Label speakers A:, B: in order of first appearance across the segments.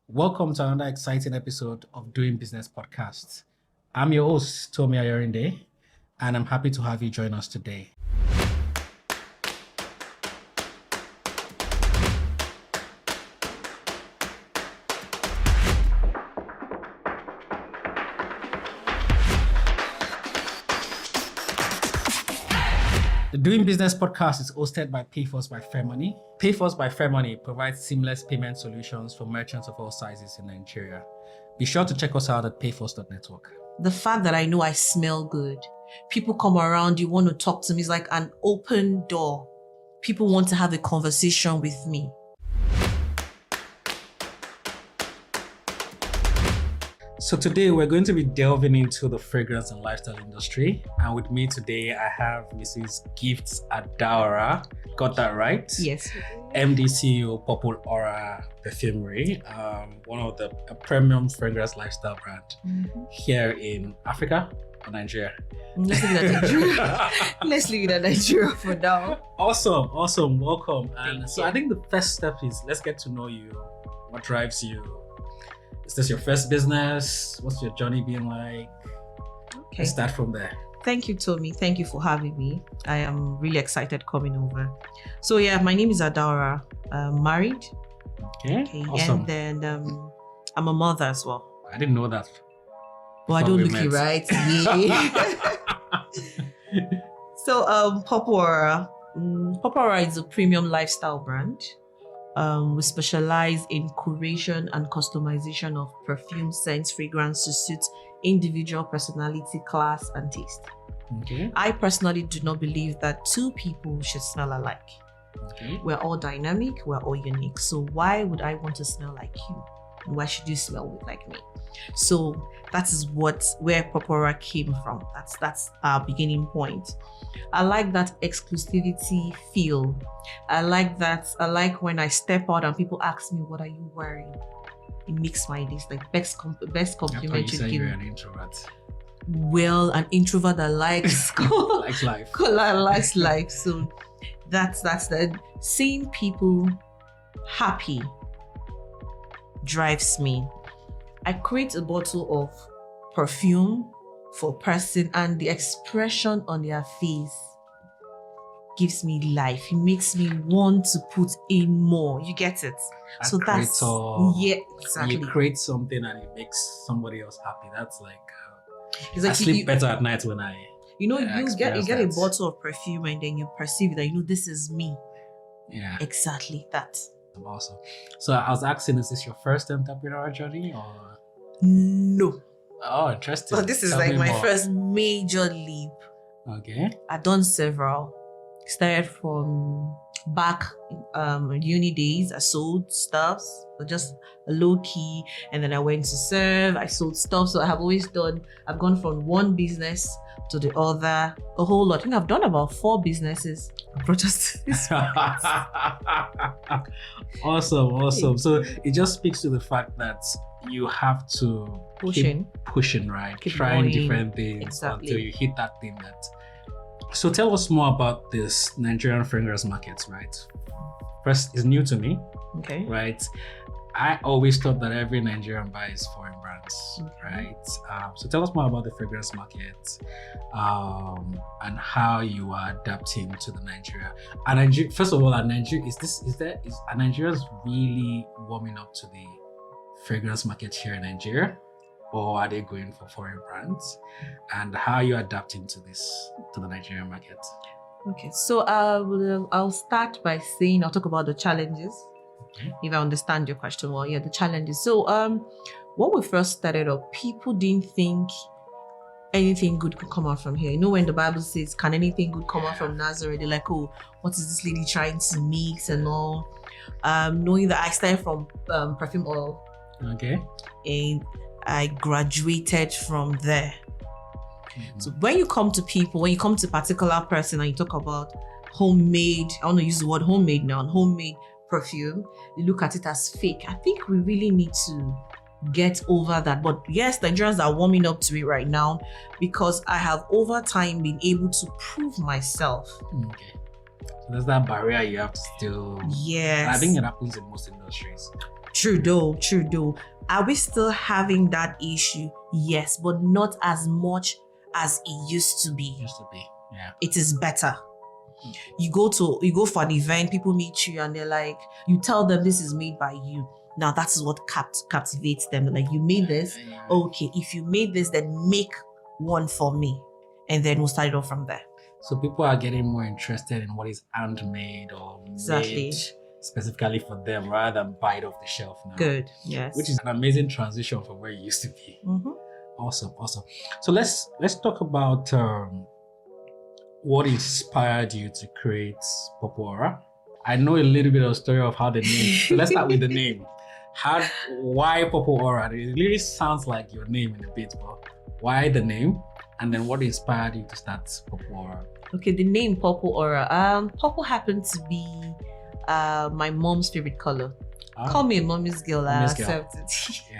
A: Welcome to another exciting episode of Doing Business Podcast. I'm your host, Tomi Ayorinde, and I'm happy to have you join us today. The Doing Business Podcast is hosted by PayForce by FairMoney. PayForce by FairMoney provides seamless payment solutions for merchants of all sizes in Nigeria. Be sure to check us out at payforce.network.
B: The fact that I know I smell good, people come around, you want to talk to me, it's like an open door. People want to have a conversation with me.
A: So today we're going to be delving into the fragrance and lifestyle industry. And with me today, I have Mrs. Gifts Adaora. Got that right?
B: Yes.
A: MD CEO Adaora Perfumery, one of the premium fragrance lifestyle brand here in Africa or Nigeria.
B: Let's leave it at Nigeria. Let's leave it at Nigeria for now.
A: Awesome. Welcome. And
B: Thank
A: so
B: you.
A: I think the first step is let's get to know you. What drives you? Is this your first business? What's your journey been like?
B: Okay.
A: Let's start from there.
B: Thank you, Tomi. Thank you for having me. I am really excited coming over. So yeah, my name is Adaora. I'm married.
A: Okay. Awesome.
B: And then I'm a mother as well.
A: I didn't know that.
B: Well, I
A: Before
B: don't
A: we
B: look it
A: met.
B: right. Yeah. So Adaora is a premium lifestyle brand. We specialize in curation and customization of perfume, scents, fragrance to suit individual personality, class, and taste.
A: Okay.
B: I personally do not believe that two people should smell alike.
A: Okay.
B: We're all dynamic, we're all unique. So why would I want to smell like you? Why should you smell like me? So that is where Adaora came from. That's our beginning point. I like that exclusivity feel. I like when I step out and people ask me, what are you wearing? It makes my day. It's like best
A: I thought
B: compliment
A: you
B: you
A: said
B: give.
A: you're an introvert.
B: Well, an introvert that likes
A: Likes life.
B: likes life. So that's the seeing people happy drives me. I create a bottle of perfume for a person, and the expression on their face gives me life. It makes me want to put in more. You get it? So that's exactly.
A: You create something and it makes somebody else happy. That's like
B: It's
A: I
B: like
A: sleep better at night when I
B: you get a
A: that.
B: bottle of perfume and then you perceive that this is me.
A: yeah.
B: Exactly that.
A: Awesome. So I was asking, is this your first entrepreneurial journey or?
B: No.
A: Oh, interesting.
B: But this is
A: Tell
B: like
A: me
B: my
A: more.
B: first major leap.
A: Okay.
B: I've done several. Started from back uni days. I sold stuffs, but just low key, and then I went to serve. I sold stuff, so I've gone from one business to the other, a whole lot. I think I've done about 4 businesses. I brought us to this.
A: Awesome. So it just speaks to the fact that you have to keep pushing, right?
B: Keep
A: Trying
B: going.
A: different things
B: Exactly.
A: until you hit that thing that. So tell us more about this Nigerian fragrance market, right? First, it's new to me,
B: Okay.
A: right? I always thought that every Nigerian buys foreign brands, right? So tell us more about the fragrance market and how you are adapting to the Nigeria. And Nigeria, first of all, Nigeria is Nigerians really warming up to the fragrance market here in Nigeria, or are they going for foreign brands? And how are you adapting to the Nigerian market?
B: Okay. So I'll start by saying I'll talk about the challenges.
A: Okay.
B: If I understand your question well, the challenges. So when we first started up, people didn't think anything good could come out from here. When the Bible says, can anything good come out from Nazareth? They're like, oh, what is this lady trying to mix and all? Knowing that I started from perfume oil.
A: Okay.
B: And I graduated from there.
A: Mhm.
B: So when you come to a particular person and you talk about homemade, I want to use the word homemade now, homemade perfume, they look at it as fake. I think we really need to get over that. But yes, Nigerians are warming up to it right now because I have over time been able to prove myself.
A: Okay. So there's that barrier you have to still.
B: Yes.
A: I think it happens in most industries.
B: True though. Are we still having that issue? Yes, but not as much as it used to be.
A: Yeah.
B: It is better. You go for an event, people meet you and they're like, you tell them this is made by you. Now that is what captivates them. They're like, you made this? Okay, if you made this, then make one for me. And then we'll start it off from there.
A: So people are getting more interested in what is handmade or made specifically for them rather than buy it off the shelf now.
B: Good, yes.
A: Which is an amazing transition from where it used to be.
B: Mm-hmm.
A: Awesome. So let's talk about what inspired you to create Adaora. I know a little bit of the story of how the name. So let's start with the name. Why Adaora? It really sounds like your name in a bit, but why the name? And then what inspired you to start Adaora?
B: Okay, the name Adaora. Purple happened to be my mom's favorite color. Call me a mommy's girl. I accept it.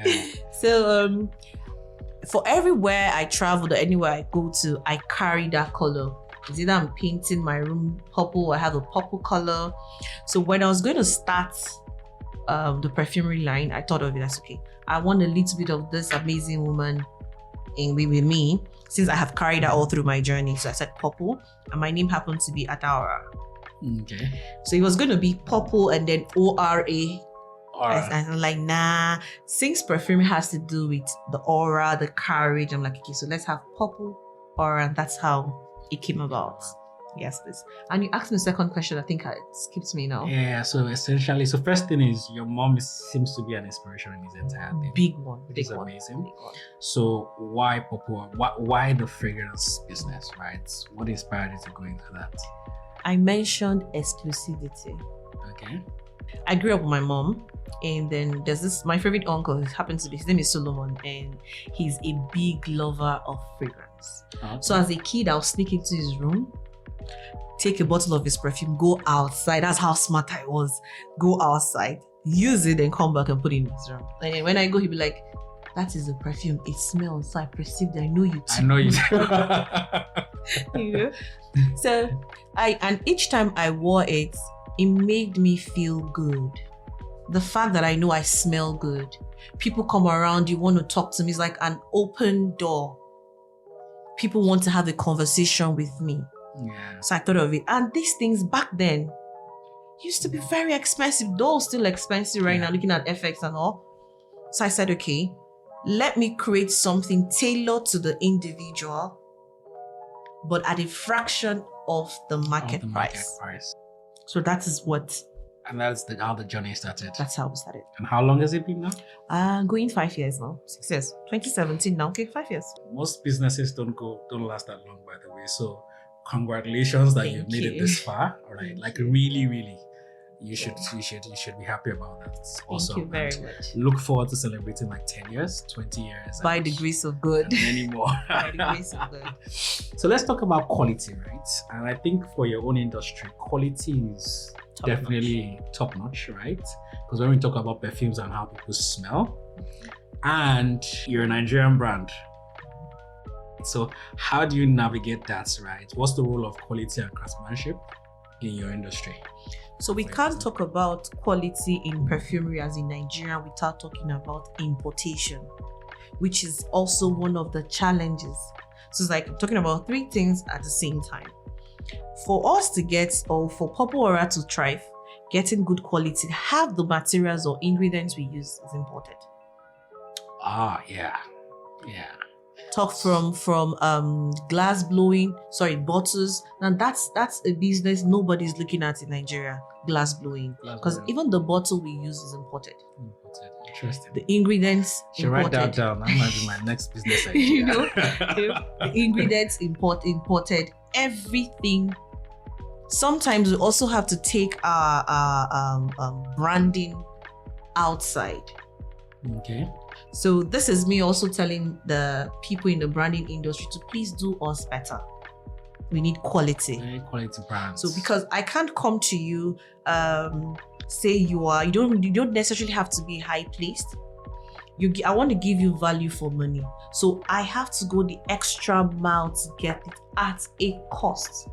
B: Yeah. So for everywhere I travel or anywhere I go to, I carry that color. It's either I'm painting my room purple, I have a purple color. So when I was going to start the perfumery line, I thought of it as, okay, I want a little bit of this amazing woman with me, since I have carried that all through my journey. So I said purple, and my name happened to be Adaora.
A: Okay.
B: So it was going to be purple and then O-R-A. And I'm like, nah, since perfume has to do with the aura, the courage, I'm like, okay, so let's have purple aura, and that's how it came about. Yes, please. And you asked me the second question. I think it skipped me now.
A: Yeah, so essentially, first thing is your mom seems to be an inspiration in this entire thing.
B: Big one.
A: Which is amazing. So why Adaora? Why the fragrance business, right? What inspired you to go into that?
B: I mentioned exclusivity.
A: Okay.
B: I grew up with my mom, and then there's my favorite uncle, his name is Solomon, and he's a big lover of fragrance. Okay. So as a kid, I'll sneak into his room, take a bottle of his perfume, go outside. That's how smart I was. Go outside, use it, and come back and put it in his room. And then when I go, he'll be like, that is a perfume. It smells. So I perceived. I know you too.
A: I know you too.
B: You know? So and each time I wore it, it made me feel good. The fact that I know I smell good. People come around, you want to talk to me. It's like an open door. People want to have a conversation with me.
A: Yeah.
B: So I thought of it. And these things back then used to be very expensive. Though still expensive right now, looking at FX and all. So I said, okay, let me create something tailored to the individual, but at a fraction of the market price. So that is what.
A: And that's how the journey started.
B: That's how we started.
A: And how long has it been now?
B: Going 5 years now. 6 years. 2017 now. Okay, 5 years.
A: Most businesses don't last that long, by the way. So congratulations that you've made it this far. All right. Like really, you should be happy about that. It's awesome.
B: Thank you very much.
A: Look forward to celebrating like 10 years, 20 years.
B: By the grace of God.
A: And many more.
B: By the grace of God.
A: So let's talk about quality, right? And I think for your own industry, quality is definitely top notch, right? Because when we talk about perfumes and how people smell, and you're a Nigerian brand, so how do you navigate that, right? What's the role of quality and craftsmanship in your industry?
B: So we can't talk about quality in perfumery as in Nigeria without talking about importation, which is also one of the challenges. So it's like I'm talking about three things at the same time. For us to get, or for Adaora to thrive, getting good quality, half the materials or ingredients we use is imported.
A: Yeah.
B: Talk from glass blowing, bottles. Now that's a business nobody's looking at in Nigeria. Glass blowing, because even the bottle we use is imported.
A: Interesting.
B: The ingredients
A: should write that down. That might be my next business idea.
B: The ingredients imported. Everything. Sometimes we also have to take our branding outside.
A: Okay.
B: So this is me also telling the people in the branding industry to please do us better. We need quality.
A: Very quality brands.
B: So because I can't come to you, say you don't necessarily have to be high placed. I want to give you value for money. So I have to go the extra mile to get it at a cost.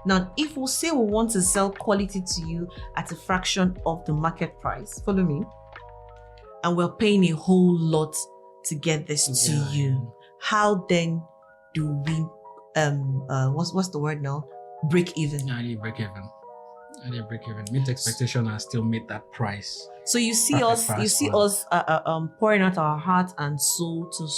B: Now, if we say we want to sell quality to you at a fraction of the market price, follow me. and we're paying a whole lot to get this to you. How then do we what's the word now? Break even.
A: How do you break even? Meet expectation and still meet that price.
B: So you see us pouring out our heart and soul to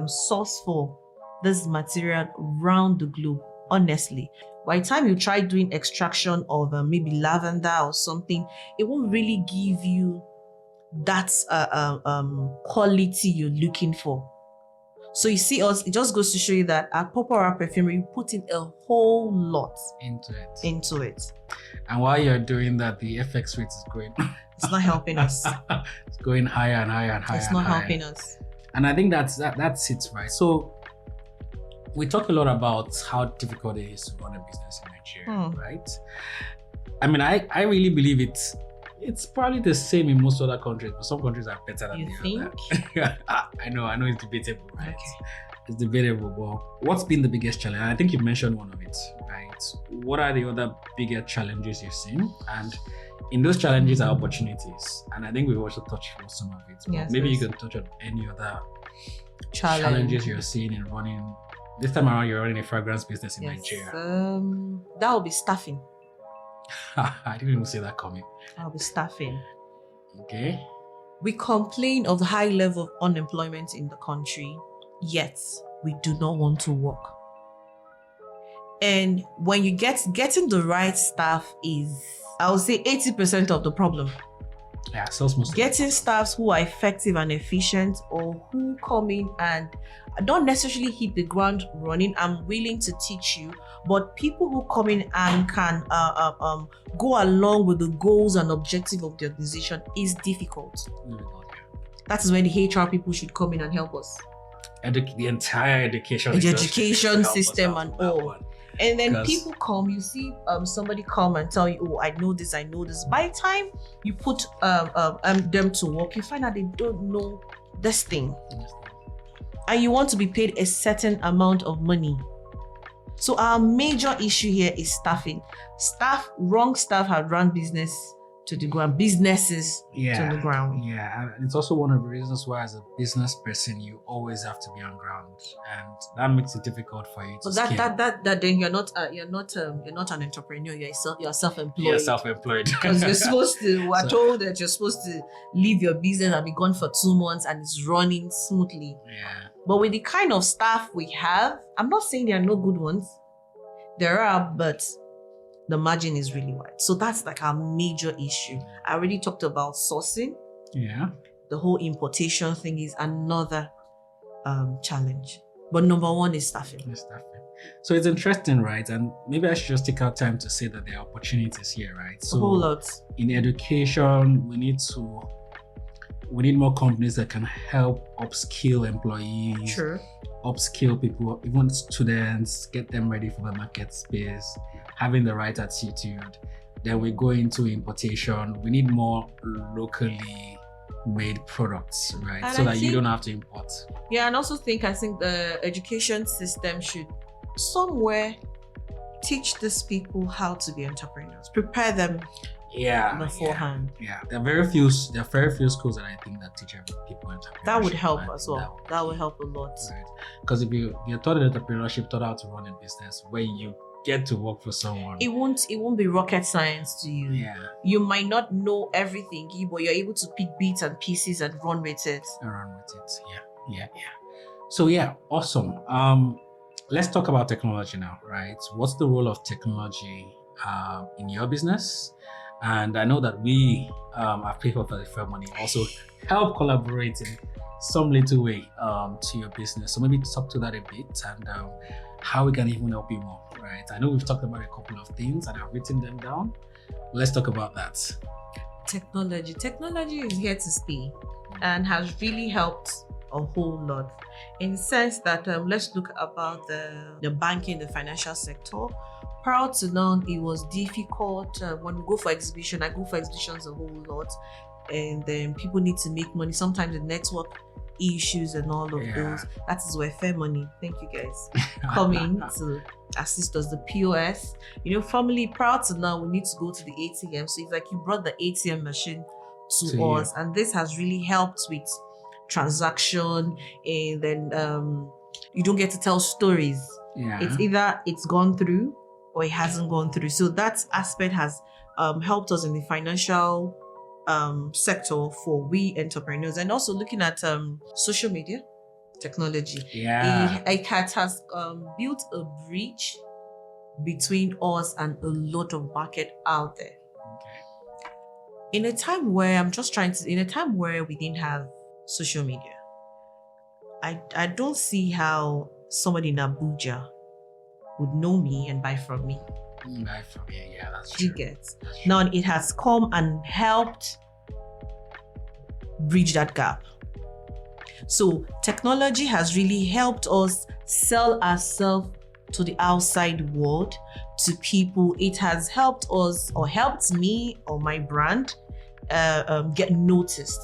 B: source for this material around the globe. Honestly, by the time you try doing extraction of maybe lavender or something, it won't really give you that quality you're looking for. So you see us, it just goes to show you that at Popora Perfumery, we put in a whole lot into it.
A: And while you're doing that, the FX rate is going.
B: It's not helping us.
A: It's going higher and higher and higher.
B: It's not helping us.
A: And I think that's it, right? So we talk a lot about how difficult it is to run a business in Nigeria, right? I mean, I really believe it's probably the same in most other countries, but some countries are better than the other. I know it's debatable, right? Okay. It's debatable, but what's been the biggest challenge? And I think you mentioned one of it, right? What are the other bigger challenges you've seen? And in those challenges are opportunities. And I think we've also touched on some of it. Yes, maybe you can touch on any other challenges you're seeing in running. This time around, you're running a fragrance business in Nigeria.
B: That will be staffing.
A: I didn't even see that coming.
B: I'll be staffing.
A: Okay.
B: We complain of the high level of unemployment in the country, yet we do not want to work. And when you getting the right staff is, I would say, 80% of the problem.
A: Yeah, so
B: getting staffs who are effective and efficient, or who come in and don't necessarily hit the ground running. I'm willing to teach you, but people who come in and can go along with the goals and objective of the organization is difficult. That is when the HR people should come in and help us.
A: The entire education
B: system and all. And then people come, you see somebody come and tell you, oh, I know this. By the time you put them to work, you find out they don't know this thing. And you want to be paid a certain amount of money. So our major issue here is staffing. Wrong staff have run businesses to the ground.
A: Yeah, and it's also one of the reasons why, as a business person, you always have to be on ground, and that makes it difficult for you to scale.
B: That then you're not an entrepreneur. You're self-employed.
A: You're self-employed
B: because you're supposed to. We're told that you're supposed to leave your business and be gone for 2 months, and it's running smoothly.
A: Yeah.
B: But with the kind of staff we have, I'm not saying there are no good ones. There are, but the margin is really wide. So that's like our major issue. I already talked about sourcing.
A: Yeah.
B: The whole importation thing is another challenge. But number one is staffing.
A: So it's interesting, right? And maybe I should just take out time to say that there are opportunities here, right? So
B: a whole lot.
A: In education, we need more companies that can help upskill employees.
B: Sure.
A: Upskill people, even students, get them ready for the market space, having the right attitude. Then we go into importation. We need more locally made products, right? And so that you don't have to import.
B: Yeah, and I think the education system should somewhere teach these people how to be entrepreneurs, prepare them beforehand.
A: Yeah. There are very few schools that I think that teach people entrepreneurship.
B: That would help as well. That would help a lot.
A: Right. Because if you're taught entrepreneurship, taught how to run a business, when you get to work for someone, it won't be rocket science to you. Yeah.
B: You might not know everything, but you're able to pick bits and pieces and run with it.
A: Yeah. So awesome. Let's talk about technology now, right? What's the role of technology in your business? And I know that we at PayForce for the FairMoney also help collaborate in some little way to your business. So maybe talk to that a bit and how we can even help you more, right? I know we've talked about a couple of things and I've written them down. Let's talk about that.
B: Technology is here to stay and has really helped a whole lot, in the sense that let's look about the banking, the financial sector. Prior to now, it was difficult. When we go for exhibition, I go for exhibitions a whole lot, and then people need to make money. Sometimes the network issues and all of those. That is where FairMoney, thank you guys, come in to assist us. The POS, formerly prior to now, we need to go to the ATM. So it's like you brought the ATM machine to us, and this has really helped with transaction. And then you don't get to tell stories. It's either it's gone through or it hasn't gone through. So that aspect has helped us in the financial sector for we entrepreneurs, and also looking at social media technology. It has built a bridge between us and a lot of market out there. In a time where we didn't have social media, I don't see how somebody in Abuja would know me and buy from me.
A: That's true.
B: You get. Now it has come and helped bridge that gap. So technology has really helped us sell ourselves to the outside world, to people. It has helped us, or helped me or my brand get noticed.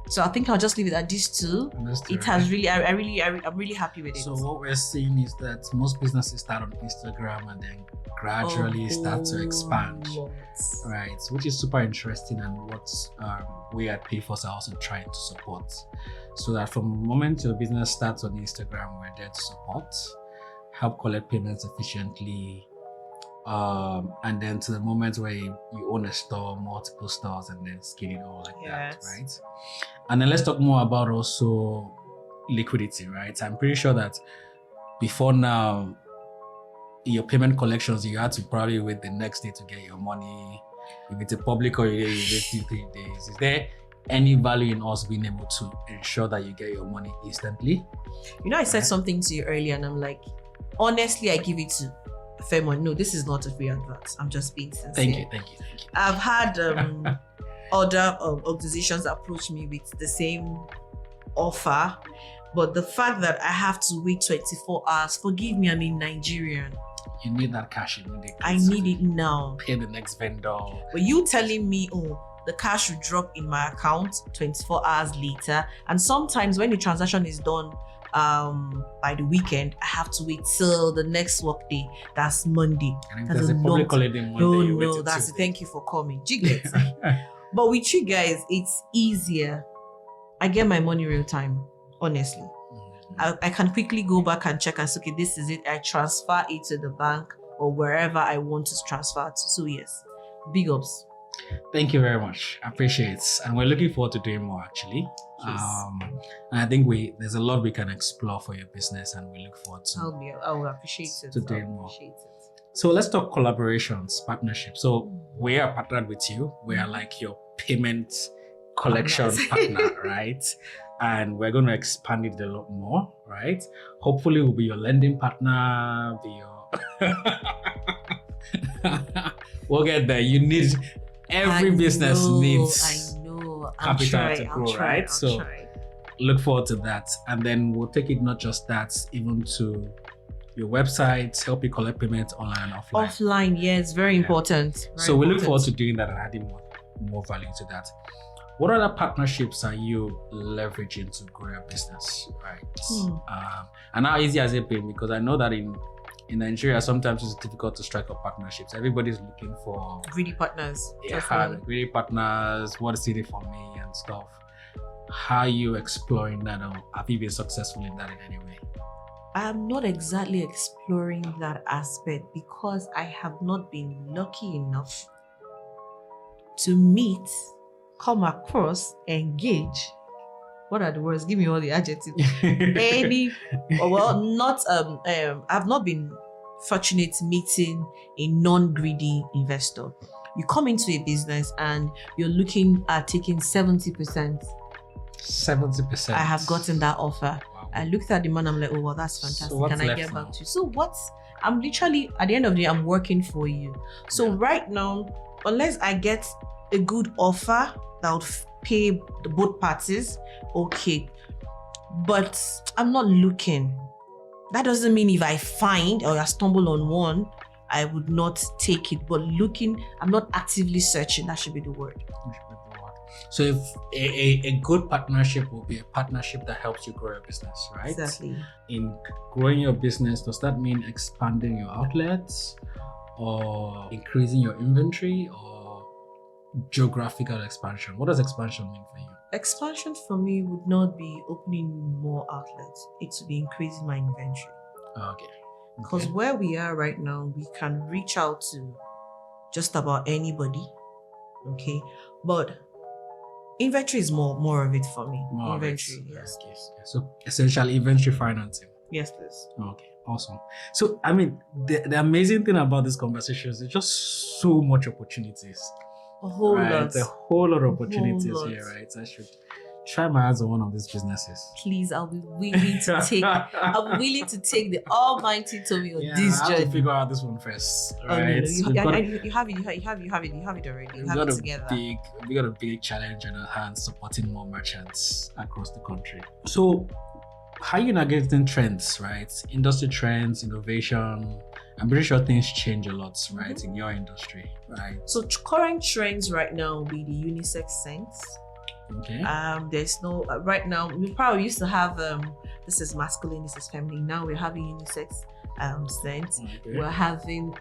B: So I think I'll just leave it at these two. It has really, I'm really happy with it.
A: So what we're seeing is that most businesses start on Instagram and then gradually start to expand, right? Which is super interesting, and what we at PayForce are also trying to support. So that from the moment your business starts on Instagram, we're there to support, help collect payments efficiently, and then to the moment where you own a store, multiple stores, and then scale it all like that, right? And then let's talk more about also liquidity, right? I'm pretty sure that before now, your payment collections, you had to probably wait the next day to get your money. If it's a public holiday, you wait 2-3 days. Is there any value in us being able to ensure that you get your money instantly?
B: I said something to you earlier, and I'm like, honestly, I give it to FairMoney. No, this is not a free advert. I'm just being sincere.
A: Thank you.
B: I've had other organizations approach me with the same offer, but the fact that I have to wait 24 hours, forgive me, I'm in Nigerian.
A: You need that cash immediately.
B: I need it now.
A: Pay the next vendor.
B: But you telling me, the cash will drop in my account 24 hours later, and sometimes when the transaction is done by the weekend, I have to wait till the next work day. That's Monday.
A: And if there's a public holiday Monday,
B: no, that's it. Thank you for coming. But with you guys, it's easier. I get my money real time, honestly. I can quickly go back and check and say, okay, this is it. I transfer it to the bank or wherever I want to transfer to. So yes, big ups.
A: Thank you very much. I appreciate it. And we're looking forward to doing more, actually.
B: Yes.
A: And I think there's a lot we can explore for your business, and we look forward to
B: I will appreciate it.
A: To doing more. So let's talk collaborations, partnerships. So we are partnered with you. We are like your payment collection partner, right? And we're going to expand it a lot more, right? Hopefully we'll be your lending partner, we'll get there. You need, every business needs capital to grow, right? So look forward to that. And then we'll take it not just that, even to your website, help you collect payments online and offline.
B: Offline, yes, very important.
A: So we look forward to doing that and adding more value to that. What other partnerships are you leveraging to grow your business, right? And how easy has it been? Because I know that in Nigeria, sometimes it's difficult to strike up partnerships. Everybody's looking for
B: greedy partners.
A: Greedy partners. What is it for me and stuff? How are you exploring that, or have you been successful in that in any way?
B: I'm not exactly exploring that aspect because I have not been lucky enough to meet, come across, engage. What are the words? Give me all the adjectives. I've not been fortunate meeting a non-greedy investor. You come into a business and you're looking at taking 70%.
A: 70%.
B: I have gotten that offer. Wow. I looked at the man, I'm like, oh, well, that's fantastic.
A: So
B: Can I get back to you? So I'm literally, at the end of the day, I'm working for you. So right now, unless I get a good offer that would pay both parties, okay. But I'm not looking. That doesn't mean if I find or I stumble on one, I would not take it. But looking, I'm not actively searching. That should be the word.
A: So if a good partnership will be a partnership that helps you grow your business, right?
B: Exactly.
A: In growing your business, does that mean expanding your outlets or increasing your inventory, or geographical expansion? What does expansion mean for you?
B: Expansion for me would not be opening more outlets. It would be increasing my inventory.
A: Okay.
B: Because where we are right now, we can reach out to just about anybody. Okay. But inventory is more of it for me.
A: More
B: inventory,
A: of it.
B: yes.
A: Okay. So essentially inventory financing.
B: Yes, please.
A: Okay, awesome. So, I mean, the amazing thing about this conversation is there's just so much opportunities.
B: A whole lot.
A: A whole lot of opportunities
B: lot.
A: here, right? So I should try my hands on one of these businesses.
B: Please, I'll be willing to take. I'm willing to take the almighty Tomi on this
A: I have
B: journey.
A: to figure out this one first,
B: Oh, no,
A: right?
B: you have it. You have it already. You have it together.
A: We got a big challenge on our hands supporting more merchants across the country. So, how are you navigating trends, right? Industry trends, innovation. I'm pretty sure things change a lot, right, in your industry, right?
B: So current trends right now will be the unisex scents.
A: Okay.
B: There's no right now. We probably used to have this is masculine, this is feminine. Now we're having unisex scents.
A: Okay.
B: We're having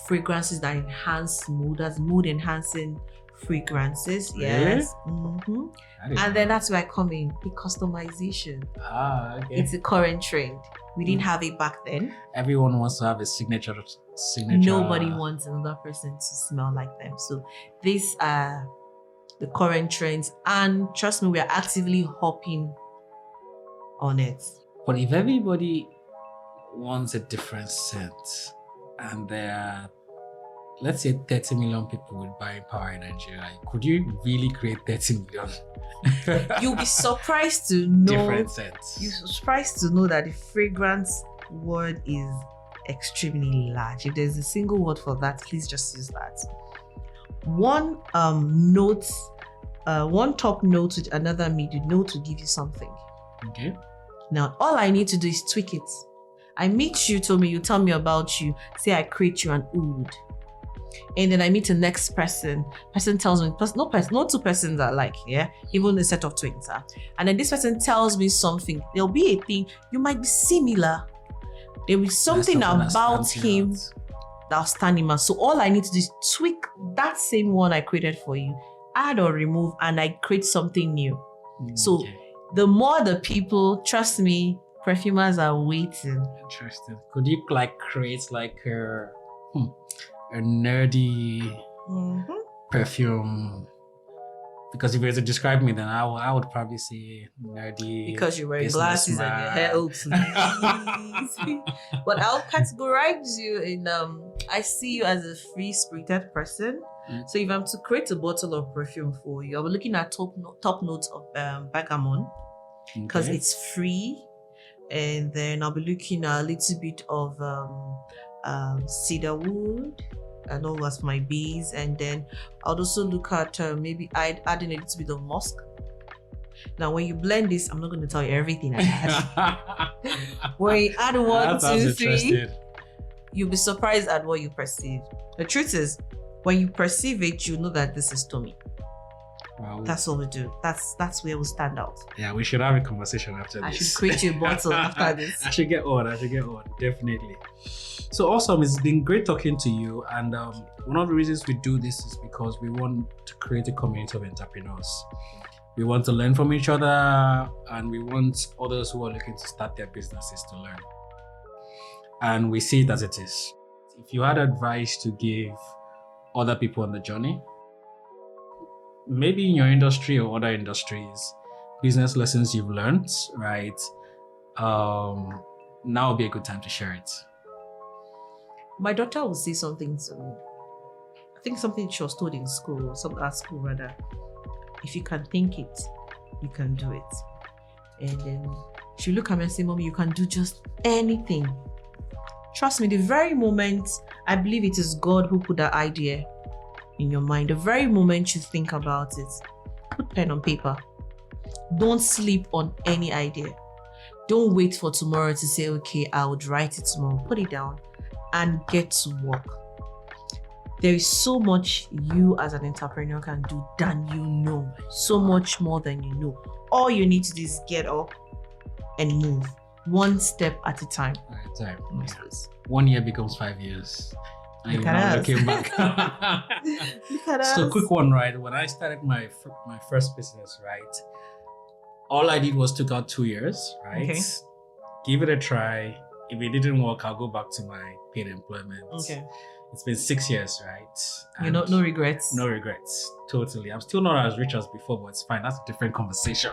B: fragrances that enhance mood, as mood enhancing fragrances. Yes. Mm-hmm. And then that's where I come in, the customization.
A: Okay.
B: It's a current trend. We didn't have it back then.
A: Everyone wants to have a signature.
B: Nobody wants another person to smell like them. So these are the current trends, and trust me, we are actively hopping on it.
A: But if everybody wants a different scent, and there are, let's say, 30 million people with buying power in Nigeria, could you really create 30 million?
B: You'll be surprised to know.
A: Different scents.
B: You're surprised to know that the fragrance word is extremely large. If there's a single word for that, please just use that. One top note with another mid note to give you something.
A: Okay.
B: Now, all I need to do is tweak it. I meet you, Tomi, you tell me about you, say I create you an oud. And then I meet the next person. Person tells me, no two persons are like, yeah, even a set of twins are. And then this person tells me something. There'll be a thing, you might be similar. There'll be something about him that'll stand him out. So all I need to do is tweak that same one I created for you, add or remove, and I create something new. So the more the people, trust me, perfumers are waiting.
A: Interesting. Could you create a nerdy perfume? Because if you were to describe me, then I would probably say nerdy.
B: Because you're wearing glasses and your hair. Oh, please. But I'll categorize you in I see you as a free-spirited person. So if I'm to create a bottle of perfume for you, I'll be looking at top notes of bergamot, because it's free. And then I'll be looking at a little bit of cedarwood and all that's my base. And then I'll also look at maybe adding a little bit of musk. Now when you blend this, I'm not going to tell you everything I add. When you add 1, 2, 3, you'll be surprised at what you perceive. The truth is, when you perceive it, you know that this is Tomi. Wow. That's all we do. That's where we stand out.
A: Yeah, we should have a conversation after this.
B: I should create you a bottle after this.
A: I should get on, definitely. So awesome. It's been great talking to you. And one of the reasons we do this is because we want to create a community of entrepreneurs. We want to learn from each other, and we want others who are looking to start their businesses to learn. And we see it as it is. If you had advice to give other people on the journey, maybe in your industry or other industries, business lessons you've learned, right? Now would be a good time to share it.
B: My daughter will say something to me. I think something she was told in school, at school rather. If you can think it, you can do it. And then she'll look at me and say, Mommy, you can do just anything. Trust me, the very moment, I believe it is God who put that idea in your mind. The very moment you think about it, put pen on paper. Don't sleep on any idea. Don't wait for tomorrow to say, okay, I would write it tomorrow. Put it down and get to work. There is so much you as an entrepreneur can do than you know. So much more than you know. All you need to do is get up and move. One step at a time.
A: At a time. Yeah. 1 year becomes 5 years. And
B: Look
A: you're
B: at
A: not
B: us.
A: looking back.
B: Look at us.
A: So quick one, right? When I started my first business, right? All I did was took out 2 years, right?
B: Okay.
A: Give it a try. If it didn't work, I'll go back to my paid employment.
B: Okay.
A: It's been 6 years, right?
B: You know, no regrets.
A: No regrets. Totally. I'm still not as rich as before, but it's fine. That's a different conversation.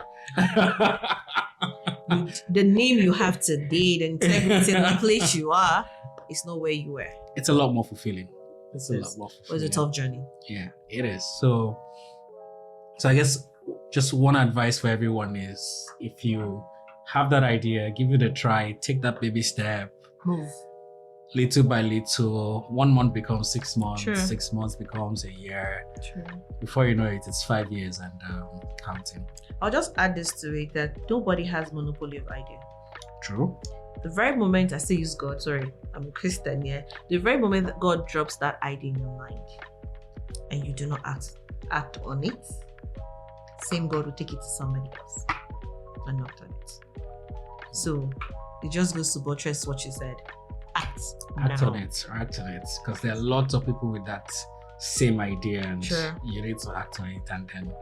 B: The name you have today, the integrity, and the place you are, is not where you were.
A: It's a lot more fulfilling. It's a lot more
B: It was
A: fulfilling.
B: a tough journey.
A: Yeah, it is. So I guess just one advice for everyone is, if you have that idea, give it a try, take that baby step.
B: Move.
A: Little by little, 1 month becomes 6 months,
B: True.
A: 6 months becomes a year.
B: True.
A: Before you know it, it's 5 years and counting.
B: I'll just add this to it, that nobody has monopoly of idea.
A: True.
B: The very moment I say use God, sorry, I'm a Christian here. The very moment that God drops that idea in your mind and you do not act on it, same God will take it to somebody else and not on it. So it just goes to buttress what you said. Act
A: on it, because there are lots of people with that same idea, and
B: Sure.
A: you need to act on it and then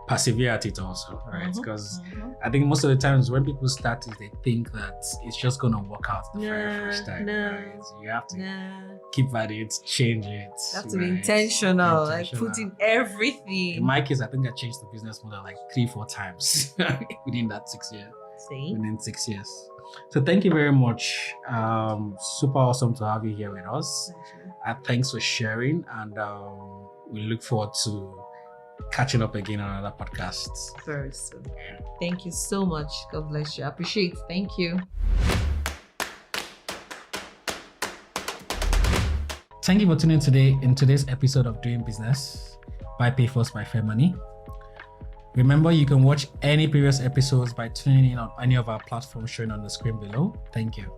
A: persevere at it also, right?
B: Mhm,
A: Because
B: mhm.
A: I think most of the times when people start it, they think that it's just gonna work out the very first time.
B: No.
A: Right? You have to
B: Nah.
A: keep at it, change it.
B: You have to be
A: right?
B: intentional, like
A: Intentional.
B: put in everything.
A: In my case, I think I changed the business model like 3-4 times within that 6 years.
B: See?
A: Within 6 years. So thank you very much. Super awesome to have you here with us. Thanks for sharing, and we look forward to catching up again on another podcast.
B: Very soon. Thank you so much. God bless you. I appreciate it. Thank you.
A: Thank you for tuning in today's episode of Doing Business by PayForce by FairMoney. Remember, you can watch any previous episodes by tuning in on any of our platforms shown on the screen below. Thank you.